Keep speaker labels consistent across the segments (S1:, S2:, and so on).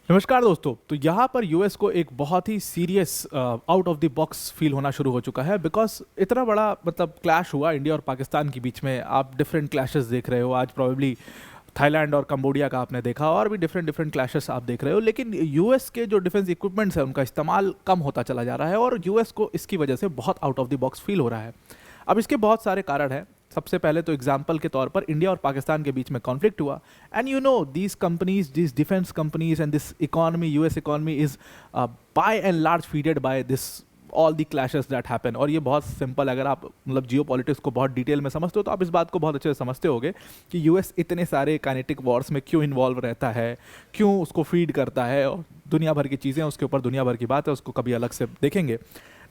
S1: नमस्कार दोस्तों। तो यहाँ पर यूएस को एक बहुत ही serious out of the box feel होना शुरू हो चुका है, बिकॉज इतना बड़ा मतलब क्लैश हुआ इंडिया और पाकिस्तान के बीच में। आप डिफरेंट क्लैशेस देख रहे हो आज, प्रॉब्ली थाईलैंड और कंबोडिया का आपने देखा, और भी डिफरेंट डिफरेंट क्लैशेस आप देख रहे हो। लेकिन यूएस के जो डिफेंस इक्विपमेंट्स है उनका इस्तेमाल कम होता चला जा रहा है, और यूएस को इसकी वजह से बहुत out of the box feel हो रहा है। अब इसके बहुत सारे कारण हैं। सबसे पहले तो एग्जाम्पल के तौर पर इंडिया और पाकिस्तान के बीच में कॉन्फ्लिक्ट हुआ, and you know these companies, these defence companies and this economy, US economy is by and large feeded by this all the clashes that happen. और ये बहुत सिंपल, अगर आप मतलब जियो पॉलिटिक्स को बहुत डिटेल में समझते हो तो आप इस बात को बहुत अच्छे से समझते होगे कि यूएस इतने सारे काइनेटिक वॉर्स में क्यों इन्वॉल्व रहता है, क्यों उसको फीड करता है, और दुनिया भर की चीज़ें, उसके ऊपर दुनिया भर की बात है, उसको कभी अलग से देखेंगे।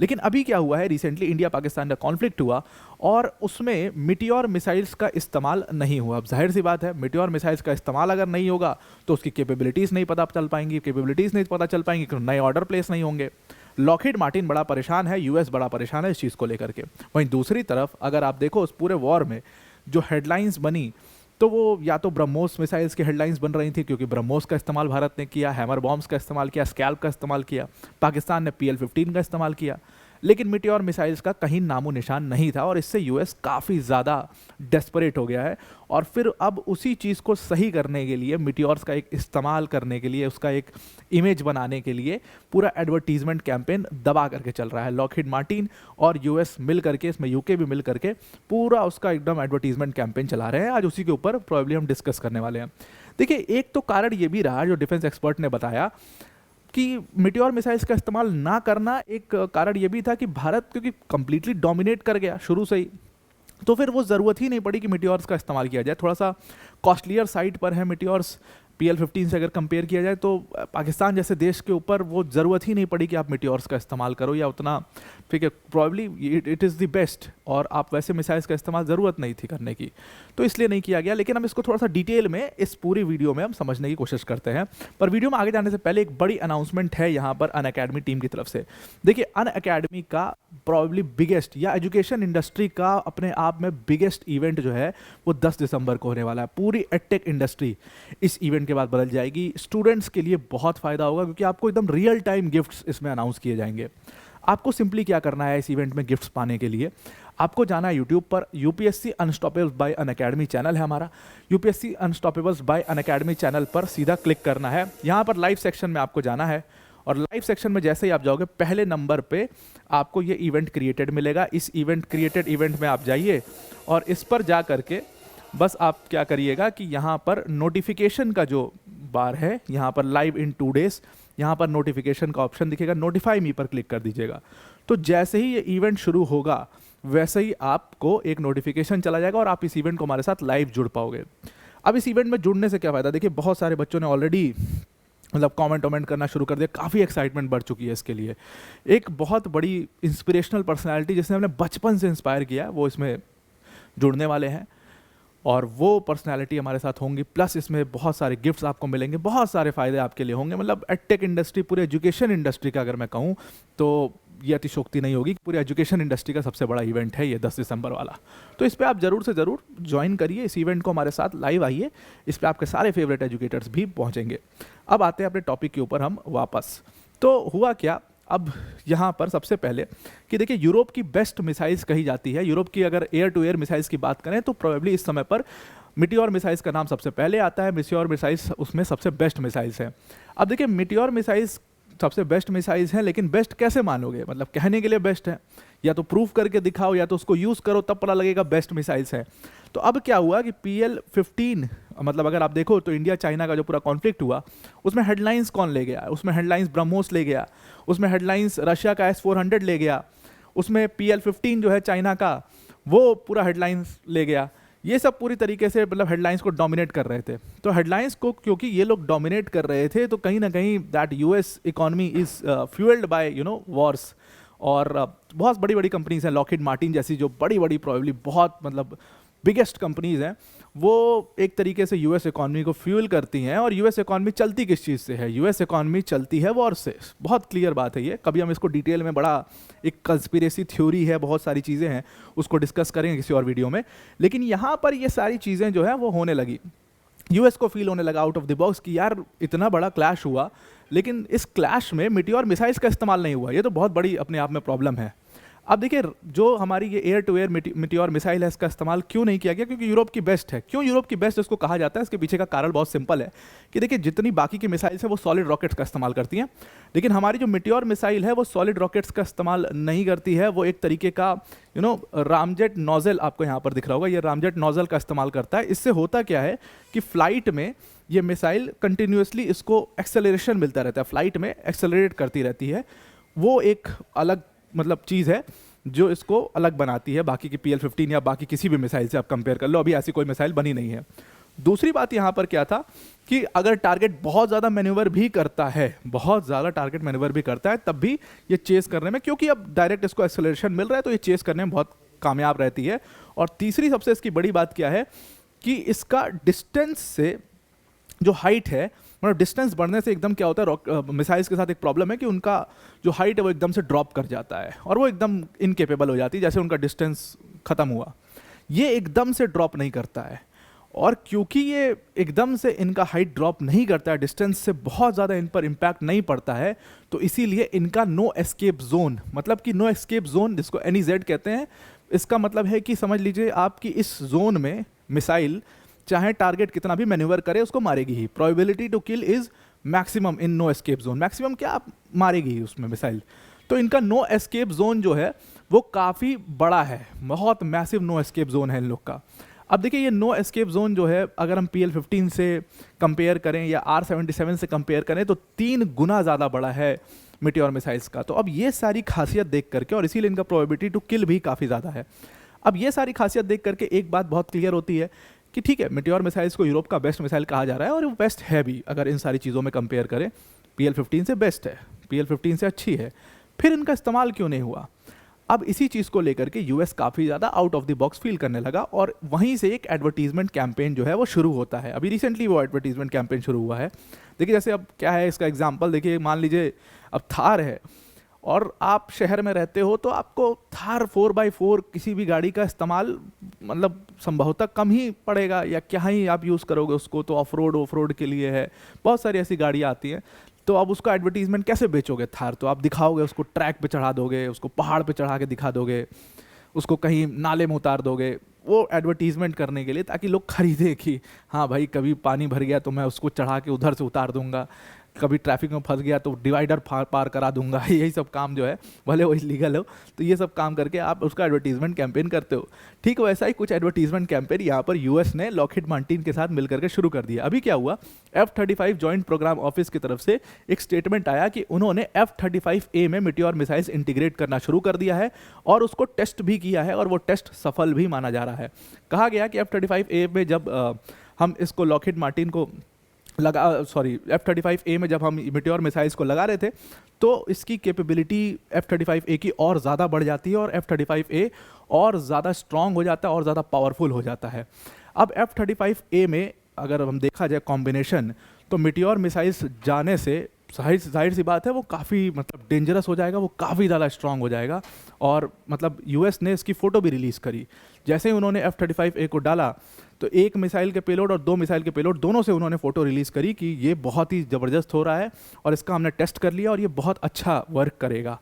S1: लेकिन अभी क्या हुआ है, रिसेंटली इंडिया पाकिस्तान का कॉन्फ्लिक्ट हुआ और उसमें मिटियोर मिसाइल्स का इस्तेमाल नहीं हुआ। अब जाहिर सी बात है, मिटियोर मिसाइल्स का इस्तेमाल अगर नहीं होगा तो उसकी कैपेबिलिटीज़ नहीं पता चल पाएंगी, कैपेबिलिटीज़ नहीं पता चल पाएंगी, नए ऑर्डर प्लेस नहीं होंगे। लॉकहीड मार्टिन बड़ा परेशान है, यूएस बड़ा परेशान है इस चीज़ को लेकर के। वहीं दूसरी तरफ अगर आप देखो उस पूरे वॉर में जो हेडलाइंस बनी, तो वो या तो ब्रह्मोस मिसाइल्स की हेडलाइंस बन रही थी, क्योंकि ब्रह्मोस का इस्तेमाल भारत ने किया, हैमर बॉम्ब्स का इस्तेमाल किया, स्कैल्प का इस्तेमाल किया, पाकिस्तान ने PL-15 का इस्तेमाल किया। लेकिन मिटियोर मिसाइल्स का कहीं नामो निशान नहीं था, और इससे यूएस काफ़ी ज़्यादा डेस्परेट हो गया है। और फिर अब उसी चीज़ को सही करने के लिए, मिटियोर्स का एक इस्तेमाल करने के लिए, उसका एक इमेज बनाने के लिए पूरा एडवर्टीजमेंट कैंपेन दबा करके चल रहा है। लॉकहीड मार्टिन और यूएस मिल करके, इसमें यूके भी मिल करके पूरा उसका एकदम एडवर्टीजमेंट कैंपेन चला रहे हैं। आज उसी के ऊपर प्रॉब्लम हम डिस्कस करने वाले हैं। देखिए, एक तो कारण ये भी रहा जो डिफेंस एक्सपर्ट ने बताया कि मिटियोर मिसाइल्स का इस्तेमाल ना करना, एक कारण ये भी था कि भारत क्योंकि कंप्लीटली डोमिनेट कर गया शुरू से ही, तो फिर वो ज़रूरत ही नहीं पड़ी कि मिटियोर्स का इस्तेमाल किया जाए। थोड़ा सा कॉस्टलियर साइड पर है मिटियोर्स, PL-15 से अगर कंपेयर किया जाए, तो पाकिस्तान जैसे देश के ऊपर वो ज़रूरत ही नहीं पड़ी कि आप मिटियोर्स का इस्तेमाल करो, या उतना ठीक है, probably it is the best, और आप वैसे मिसाइल्स का इस्तेमाल ज़रूरत नहीं थी करने की, तो इसलिए नहीं किया गया। लेकिन हम इसको थोड़ा सा डिटेल में इस पूरी वीडियो में हम समझने की कोशिश करते हैं। पर वीडियो में आगे जाने से पहले एक बड़ी अनाउंसमेंट है यहाँ पर अनअकैडमी टीम की तरफ से। देखिए, अनअकैडमी का प्रॉब्ली बिगेस्ट, या एजुकेशन इंडस्ट्री का अपने आप में बिगेस्ट इवेंट जो है वो 10 दिसंबर को होने वाला है। पूरी एडटेक इंडस्ट्री इस इवेंट के बाद बदल जाएगी। स्टूडेंट्स के लिए बहुत फ़ायदा होगा, क्योंकि आपको एकदम रियल टाइम गिफ्ट्स इसमें अनाउंस किए जाएंगे। आपको सिंपली क्या करना है इस इवेंट में गिफ्ट्स पाने के लिए, आपको जाना है यूट्यूब पर, यूपीएससी अनस्टॉपेबल्स बाय अनअकैडमी चैनल है हमारा, यूपीएससी अनस्टॉपेबल्स बाय अनअकैडमी चैनल पर सीधा क्लिक करना है। यहाँ पर लाइव सेक्शन में आपको जाना है, और लाइव सेक्शन में जैसे ही आप जाओगे, पहले नंबर पे आपको ये इवेंट क्रिएटेड मिलेगा। इस इवेंट क्रिएटेड इवेंट में आप जाइए, और इस पर जा करके बस आप क्या करिएगा कि यहाँ पर नोटिफिकेशन का जो बार है, यहाँ पर लाइव इन 2 डेज, यहाँ पर नोटिफिकेशन का ऑप्शन दिखेगा, नोटिफाई मी पर क्लिक कर दीजिएगा। तो जैसे ही ये इवेंट शुरू होगा वैसे ही आपको एक नोटिफिकेशन चला जाएगा, और आप इस इवेंट को हमारे साथ लाइव जुड़ पाओगे। अब इस इवेंट में जुड़ने से क्या फ़ायदा, देखिए बहुत सारे बच्चों ने ऑलरेडी मतलब कमेंट करना शुरू कर दिया, काफ़ी एक्साइटमेंट बढ़ चुकी है इसके लिए। एक बहुत बड़ी इंस्पिरेशनल पर्सनैलिटी जिसने हमने बचपन से इंस्पायर किया, वो इसमें जुड़ने वाले हैं, और वो पर्सनालिटी हमारे साथ होंगी। प्लस इसमें बहुत सारे गिफ्ट्स आपको मिलेंगे, बहुत सारे फ़ायदे आपके लिए होंगे। मतलब एडटेक इंडस्ट्री, पूरे एजुकेशन इंडस्ट्री का अगर मैं कहूँ तो ये अतिशोक्ति नहीं होगी, पूरी एजुकेशन इंडस्ट्री का सबसे बड़ा इवेंट है ये 10 दिसंबर वाला। तो इस पर आप ज़रूर से ज़रूर ज्वाइन करिए, इस इवेंट को हमारे साथ लाइव आइए, इस पर आपके सारे फेवरेट एजुकेटर्स भी पहुँचेंगे। अब आते हैं अपने टॉपिक के ऊपर हम वापस। तो हुआ क्या अब यहाँ पर सबसे पहले कि देखिए, यूरोप की बेस्ट मिसाइल्स कही जाती है। यूरोप की अगर एयर टू एयर मिसाइल्स की बात करें तो प्रोबेबली इस समय पर मिटियोर मिसाइल्स का नाम सबसे पहले आता है। मिटियोर मिसाइल्स उसमें सबसे बेस्ट मिसाइल्स हैं। अब देखिए, मिटियोर मिसाइल्स सबसे बेस्ट मिसाइल्स हैं, लेकिन बेस्ट कैसे मानोगे, मतलब कहने के लिए बेस्ट है, या तो प्रूफ करके दिखाओ, या तो उसको यूज़ करो, तब पता लगेगा बेस्ट मिसाइल्स हैं। तो अब क्या हुआ कि PL-15, मतलब अगर आप देखो तो इंडिया चाइना का जो पूरा कॉन्फ्लिक्ट हुआ, उसमें हेडलाइंस कौन ले गया, उसमें हेडलाइंस ब्रह्मोस ले गया, उसमें हेडलाइंस रशिया का S-400 ले गया, उसमें PL-15 जो है चाइना का, वो पूरा हेडलाइंस ले गया। ये सब पूरी तरीके से मतलब हेडलाइंस को डोमिनेट कर रहे थे। तो हेडलाइंस को क्योंकि ये लोग डोमिनेट कर रहे थे, तो कहीं ना कहीं that US economy is fuelled by wars. और बहुत बड़ी बड़ी कंपनीज हैं, लॉकहीड मार्टिन जैसी, जो बड़ी बड़ी प्रॉब्ली बहुत मतलब बिगेस्ट कंपनीज हैं, वो एक तरीके से यूएस इकॉनमी को फ्यूल करती हैं। और यूएस इकॉनमी चलती किस चीज़ से है, यूएस इकॉनमी चलती है वॉर से। बहुत क्लियर बात है ये, कभी हम इसको डिटेल में, बड़ा एक कंस्पिरेसी थ्योरी है, बहुत सारी चीज़ें हैं, उसको डिस्कस करेंगे किसी और वीडियो में। लेकिन यहाँ पर ये सारी चीज़ें जो है वो होने लगी। यूएस को फील होने लगा आउट ऑफ द बॉक्स कि यार इतना बड़ा क्लैश हुआ, लेकिन इस क्लैश में मिटियोर मिसाइल्स का इस्तेमाल नहीं हुआ। ये तो बहुत बड़ी अपने आप में प्रॉब्लम है। अब देखिए, जो हमारी ये air to air Meteor missile है, इसका इस्तेमाल क्यों नहीं किया गया? क्योंकि यूरोप की बेस्ट है। क्यों यूरोप की बेस्ट इसको कहा जाता है? इसके पीछे का कारण बहुत सिंपल है कि देखिए, जितनी बाकी की मिसाइल्स है वो सॉलिड रॉकेट्स का इस्तेमाल करती हैं, लेकिन हमारी जो मिटियोर मिसाइल है वो सॉलिड रॉकेट्स का इस्तेमाल नहीं करती है। वो एक तरीके का रामजेट नोजल, आपको यहाँ पर दिख रहा होगा, ये रामजेट नोजल का इस्तेमाल करता है। इससे होता क्या है कि फ्लाइट में ये मिसाइल कंटिन्यूसली इसको एक्सेलरेशन मिलता रहता है, फ्लाइट में एक्सेलरेट करती रहती है। वो एक अलग चीज़ है जो इसको अलग बनाती है बाकी की PL-15 या बाकी किसी भी मिसाइल से आप कंपेयर कर लो। अभी ऐसी कोई मिसाइल बनी नहीं है। दूसरी बात यहाँ पर क्या था कि अगर टारगेट बहुत ज़्यादा मैन्यूवर भी करता है, बहुत ज़्यादा टारगेट मैन्यूवर भी करता है, तब भी ये चेस करने में, क्योंकि अब डायरेक्ट इसको एक्सेलरेशन मिल रहा है, तो ये चेस करने में बहुत कामयाब रहती है। और तीसरी सबसे इसकी बड़ी बात क्या है कि इसका डिस्टेंस से जो हाइट है, डिस्टेंस बढ़ने से एकदम क्या होता है, मिसाइल्स के साथ एक प्रॉब्लम है कि उनका जो हाइट है वो एकदम से ड्रॉप कर जाता है और वो एकदम इनकेपेबल हो जाती है, जैसे उनका डिस्टेंस ख़त्म हुआ। ये एकदम से ड्रॉप नहीं करता है, और क्योंकि ये एकदम से इनका हाइट ड्रॉप नहीं करता है, डिस्टेंस से बहुत ज़्यादा इन पर इम्पैक्ट नहीं पड़ता है, तो इसीलिए इनका नो एस्केप जोन, मतलब कि नो एस्केप जोन जिसको NEZ कहते हैं, इसका मतलब है कि समझ लीजिए आपकी इस जोन में मिसाइल चाहे टारगेट कितना भी मैन्यूवर करे उसको मारेगी ही। Probability to kill is maximum in no escape zone. Maximum क्या, आप मारेगी ही उसमें मिसाइल। तो इनका नो एस्केप जोन जो है वो काफ़ी बड़ा है, बहुत मैसिव नो एस्केप जोन है इन लोग का। अब देखिए, ये नो एस्केप जोन जो है अगर हम PL-15 से कंपेयर करें या R-77 से कंपेयर करें तो 3 गुना ज़्यादा बड़ा है मिटियोर मिसाइल्स का। तो अब ये सारी खासियत देख करके, और इसीलिए इनका प्रोबेबिलिटी टू किल भी काफ़ी ज़्यादा है। अब ये सारी खासियत देख करके एक बात बहुत क्लियर होती है कि ठीक है, मिटियोर मिसाइल्स को यूरोप का बेस्ट मिसाइल कहा जा रहा है, और वो बेस्ट है भी। अगर इन सारी चीज़ों में कंपेयर करें, PL-15 से बेस्ट है, PL-15 से अच्छी है, फिर इनका इस्तेमाल क्यों नहीं हुआ? अब इसी चीज़ को लेकर के यूएस काफ़ी ज़्यादा out of the box feel करने लगा, और वहीं से एक एडवर्टीजमेंट कैंपेन जो है वो शुरू होता है। अभी रिसेंटली वो एडवर्टीजमेंट कैंपेन शुरू हुआ है। देखिए, जैसे अब क्या है इसका एग्जांपल, देखिए मान लीजिए अब थार है और आप शहर में रहते हो, तो आपको थार 4x4 किसी भी गाड़ी का इस्तेमाल संभवतः कम ही पड़ेगा, या क्या ही आप यूज़ करोगे उसको, तो ऑफ रोड के लिए है। बहुत सारी ऐसी गाड़ियाँ आती हैं, तो अब उसका एडवर्टीजमेंट कैसे बेचोगे थार? तो आप दिखाओगे उसको, ट्रैक पे चढ़ा दोगे, उसको पहाड़ पे चढ़ा के दिखा दोगे, उसको कहीं नाले में उतार दोगे, वो एडवर्टीजमेंट करने के लिए, ताकि लोग खरीदे कि हाँ भाई, कभी पानी भर गया तो मैं उसको चढ़ा के उधर से उतार दूंगा, कभी ट्रैफिक में फंस गया तो डिवाइडर पार करा दूंगा। यही सब काम जो है, भले वो इलीगल हो, तो ये सब काम करके आप उसका एडवर्टीजमेंट कैंपेन करते हो। ठीक वैसा ही कुछ एडवर्टीजमेंट कैंपेन यहाँ पर यूएस ने लॉकहीड मार्टिन के साथ मिलकर के शुरू कर दिया। अभी क्या हुआ, F-35 जॉइंट प्रोग्राम ऑफिस की तरफ से एक स्टेटमेंट आया कि उन्होंने F-35A में मिटियोर मिसाइल्स इंटीग्रेट करना शुरू कर दिया है, और उसको टेस्ट भी किया है, और वो टेस्ट सफल भी माना जा रहा है। कहा गया कि F-35A में जब हम इसको लॉकहीड मार्टिन को F-35A में जब हम मिटियोर मिसाइल्स को लगा रहे थे, तो इसकी कैपेबिलिटी F-35A की और ज़्यादा बढ़ जाती है, और F-35A और ज़्यादा स्ट्रॉन्ग हो जाता है, और ज़्यादा पावरफुल हो जाता है। अब F-35A में अगर हम देखा जाए कॉम्बिनेशन, तो मिटियोर मिसाइल्स जाने से जाहिर सी बात है वो काफ़ी डेंजरस हो जाएगा, वो काफ़ी ज़्यादा स्ट्रॉन्ग हो जाएगा। और यूएस ने इसकी फ़ोटो भी रिलीज़ करी। जैसे ही उन्होंने F-35A को डाला, तो एक मिसाइल के पेलोड और 2 मिसाइल के पेलोड, दोनों से उन्होंने फ़ोटो रिलीज़ करी कि ये बहुत ही ज़बरदस्त हो रहा है, और इसका हमने टेस्ट कर लिया, और ये बहुत अच्छा वर्क करेगा।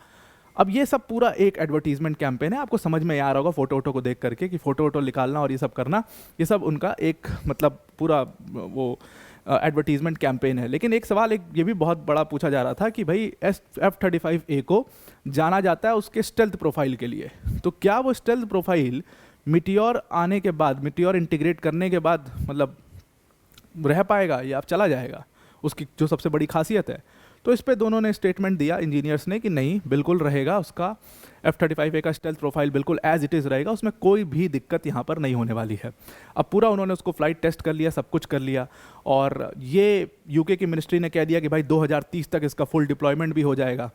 S1: अब ये सब पूरा एक एडवर्टीजमेंट कैंपेन है। आपको समझ में आ रहा होगा फोटो को देख करके कि फ़ोटो निकालना और ये सब करना, ये सब उनका एक पूरा वो एडवर्टीजमेंट कैंपेन है। लेकिन एक सवाल ये भी बहुत बड़ा पूछा जा रहा था कि भाई F-35A को जाना जाता है उसके स्टेल्थ प्रोफाइल के लिए, तो क्या वो स्टेल्थ प्रोफाइल मिटियोर आने के बाद, मिटियोर इंटीग्रेट करने के बाद रह पाएगा या अब चला जाएगा, उसकी जो सबसे बड़ी खासियत है। तो इस पे दोनों ने स्टेटमेंट दिया, इंजीनियर्स ने, कि नहीं, बिल्कुल रहेगा, उसका F-35A का स्टेल्थ प्रोफाइल बिल्कुल एज इट इज़ रहेगा, उसमें कोई भी दिक्कत यहाँ पर नहीं होने वाली है। अब पूरा उन्होंने उसको फ्लाइट टेस्ट कर लिया, सब कुछ कर लिया, और ये यूके की मिनिस्ट्री ने कह दिया कि भाई 2030 तक इसका फुल डिप्लॉयमेंट भी हो जाएगा।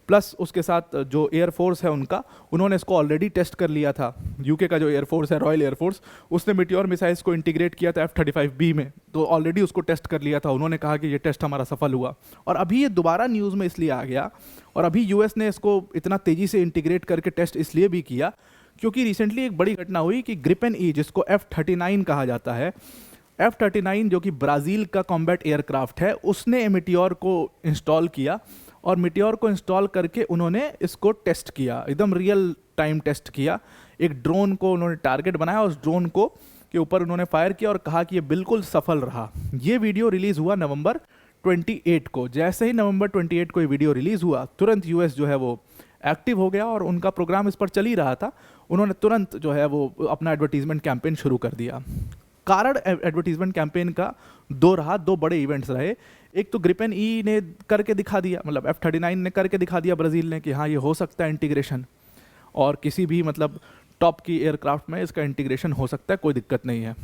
S1: प्लस उसके साथ जो एयरफोर्स है उन्होंने इसको ऑलरेडी टेस्ट कर लिया था। यूके का जो एयरफोर्स है, रॉयल एयरफोर्स, उसने मिटियोर मिसाइल्स को इंटीग्रेट किया था F-35B में, तो ऑलरेडी उसको टेस्ट कर लिया था। उन्होंने कहा कि ये टेस्ट हमारा सफल हुआ, और अभी ये दोबारा न्यूज़ में इसलिए आ गया, और अभी यूएस ने इसको इतना तेज़ी से इंटीग्रेट करके टेस्ट इसलिए भी किया क्योंकि रिसेंटली एक बड़ी घटना हुई कि ग्रिपेन E, जिसको F-39 कहा जाता है, F-39 जो कि ब्राज़ील का कॉम्बैट एयरक्राफ्ट है, उसने मिटियोर को इंस्टॉल किया और मिटियोर को इंस्टॉल करके उन्होंने इसको टेस्ट किया, एकदम रियल टाइम टेस्ट किया। एक ड्रोन को उन्होंने टारगेट बनाया, उस ड्रोन को के ऊपर उन्होंने फायर किया और कहा कि ये बिल्कुल सफल रहा। ये वीडियो रिलीज़ हुआ नवंबर 28 को। जैसे ही नवंबर 28 को ये वीडियो रिलीज़ हुआ, तुरंत यूएस जो है वो एक्टिव हो गया और उनका प्रोग्राम इस पर चल ही रहा था। उन्होंने तुरंत जो है वो अपना एडवर्टीजमेंट कैंपेन शुरू कर दिया। कारण एडवर्टीजमेंट कैंपेन का दो बड़े इवेंट्स रहे। एक तो ग्रिपेन ई ने करके दिखा दिया, मतलब F-39 ने करके दिखा दिया ब्राज़ील ने कि हाँ ये हो सकता है इंटीग्रेशन, और किसी भी मतलब टॉप की एयरक्राफ्ट में इसका इंटीग्रेशन हो सकता है, कोई दिक्कत नहीं है।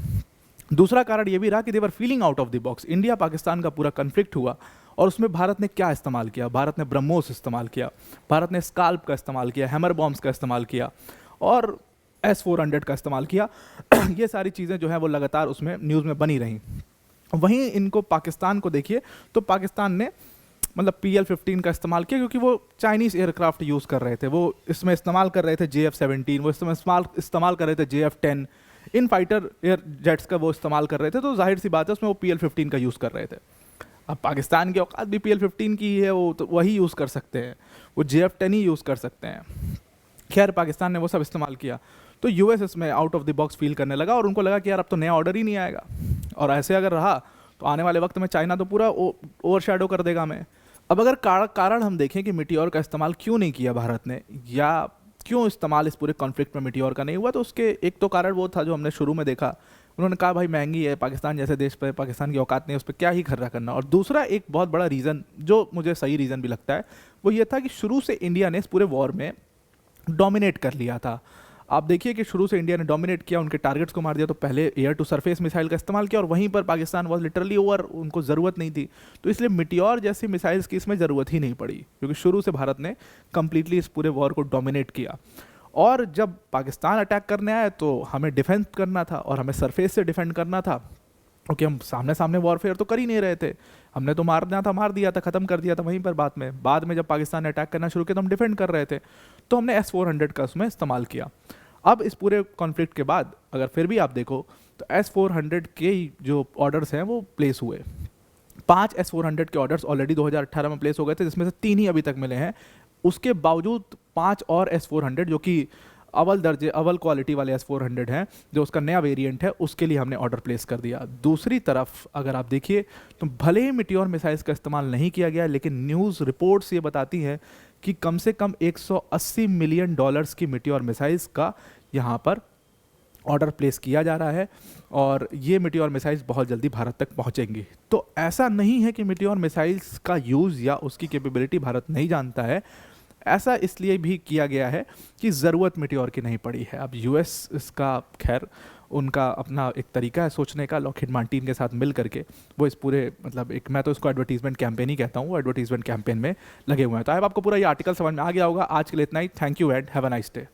S1: दूसरा कारण ये भी रहा कि they were feeling out of the box. India Pakistan का पूरा कन्फ्लिक्ट हुआ और उसमें भारत ने क्या इस्तेमाल किया? भारत ने ब्रह्मोस इस्तेमाल किया, भारत ने स्काल्प का इस्तेमाल किया, हैमर बॉम्ब्स का इस्तेमाल किया और S-400 का इस्तेमाल किया। ये सारी चीज़ें जो है वो लगातार उसमें न्यूज़ में बनी रहीं। वहीं इनको पाकिस्तान को देखिए तो पाकिस्तान ने मतलब PL-15 का इस्तेमाल किया क्योंकि वो चाइनीज़ एयरक्राफ्ट यूज़ कर रहे थे। वो इसमें इस्तेमाल कर रहे थे JF-17, वो इसमें इस्तेमाल कर रहे थे JF-10, इन फाइटर एयर जेट्स का वो इस्तेमाल कर रहे थे। तो जाहिर सी बात है उसमें वो PL-15 का यूज़ कर रहे थे। अब पाकिस्तान की औकात भी PL-15 की है, वो तो वही यूज़ कर सकते हैं, वो JF-10 ही यूज़ कर सकते हैं। खैर पाकिस्तान ने वो सब इस्तेमाल किया तो यूएस इसमें out of the box feel करने लगा और उनको लगा कि यार अब तो नया ऑर्डर ही नहीं आएगा, और ऐसे अगर रहा तो आने वाले वक्त में चाइना तो पूरा ओवरशैडो कर देगा हमें। अब अगर कारण हम देखें कि मिटियोर का इस्तेमाल क्यों नहीं किया भारत ने, या क्यों इस्तेमाल इस पूरे कॉन्फ्लिक्ट में मिटियोर का नहीं हुआ, तो उसके एक तो कारण वो था जो हमने शुरू में देखा। उन्होंने कहा भाई महंगी है, पाकिस्तान जैसे देश पे पाकिस्तान की औकात नहीं है, उस पर क्या ही खर्चा करना। और दूसरा एक बहुत बड़ा रीज़न जो मुझे सही रीज़न भी लगता है वो ये था कि शुरू से इंडिया ने इस पूरे वॉर में डोमिनेट कर लिया था। आप देखिए कि शुरू से इंडिया ने डोमिनेट किया, उनके टारगेट्स को मार दिया। तो पहले एयर टू सरफेस मिसाइल का इस्तेमाल किया और वहीं पर पाकिस्तान वॉज लिटरली ओवर, उनको ज़रूरत नहीं थी। तो इसलिए मिटियोर जैसी मिसाइल्स की इसमें ज़रूरत ही नहीं पड़ी क्योंकि शुरू से भारत ने कंप्लीटली इस पूरे वॉर को डोमिनेट किया। और जब पाकिस्तान अटैक करने आए तो हमें डिफेंस करना था और हमें सरफेस से डिफेंड करना था, क्योंकि हम सामने सामने वॉरफेयर तो कर ही नहीं रहे थे। हमने तो मारना था, मार दिया था, ख़त्म कर दिया था वहीं पर। बाद में जब पाकिस्तान ने अटैक करना शुरू किया तो हम डिफेंड कर रहे थे, तो हमने S-400 का उसमें इस्तेमाल किया। अब इस पूरे कॉन्फ्लिक्ट के बाद अगर फिर भी आप देखो तो S-400 के जो ऑर्डर्स हैं वो प्लेस हुए। 5 S-400 के ऑर्डर्स ऑलरेडी 2018 में प्लेस हो गए थे, जिसमें से 3 ही अभी तक मिले हैं। उसके बावजूद 5 और S-400 जो कि अव्वल क्वालिटी वाले S-400 हैं, जो उसका नया वेरिएंट है, उसके लिए हमने ऑर्डर प्लेस कर दिया। दूसरी तरफ अगर आप देखिए तो भले ही मिटियोर मिसाइल्स का इस्तेमाल नहीं किया गया, लेकिन न्यूज़ रिपोर्ट्स ये बताती हैं कि कम से कम $180 मिलियन की मिटियोर मिसाइल्स का यहाँ पर ऑर्डर प्लेस किया जा रहा है और ये मिटियोर मिसाइल्स बहुत जल्दी भारत तक पहुँचेंगी। तो ऐसा नहीं है कि मिटियोर मिसाइल्स का यूज़ या उसकी कैपेबिलिटी भारत नहीं जानता है, ऐसा इसलिए भी किया गया है कि ज़रूरत मिटियोर की नहीं पड़ी है। अब यूएस इसका खैर उनका अपना एक तरीका है सोचने का, लॉकहीड मार्टिन के साथ मिल करके वो इस पूरे मतलब एक, मैं तो इसको एडवर्टीजमेंट कैंपेन ही कहता हूँ, वो एडवर्टीजमेंट कैंपेन में लगे हुए हैं। तो अब आपको पूरा ये आर्टिकल समझ में आ गया होगा। आज के लिए इतना ही। Thank you and have a nice day.